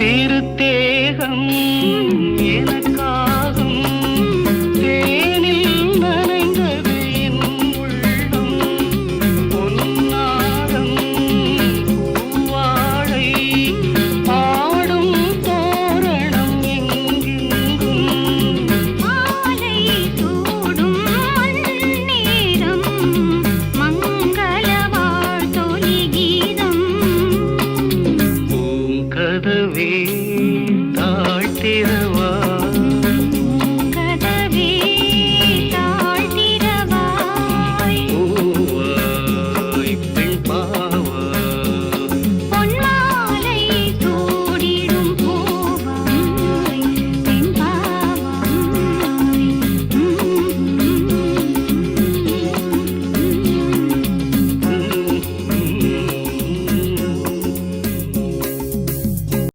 திருத்தேகம் எனக்காகும் தேனில் நனைந்தது என் உள்ளம் பொன்னாரம் பூவாழை ஆடும் தோரணம் எங்கெங்கும் மாலை சூடும் நேரம் மங்கள வாழ்த்தொலி கீதம் பூங்கதவே தாழ்த்திர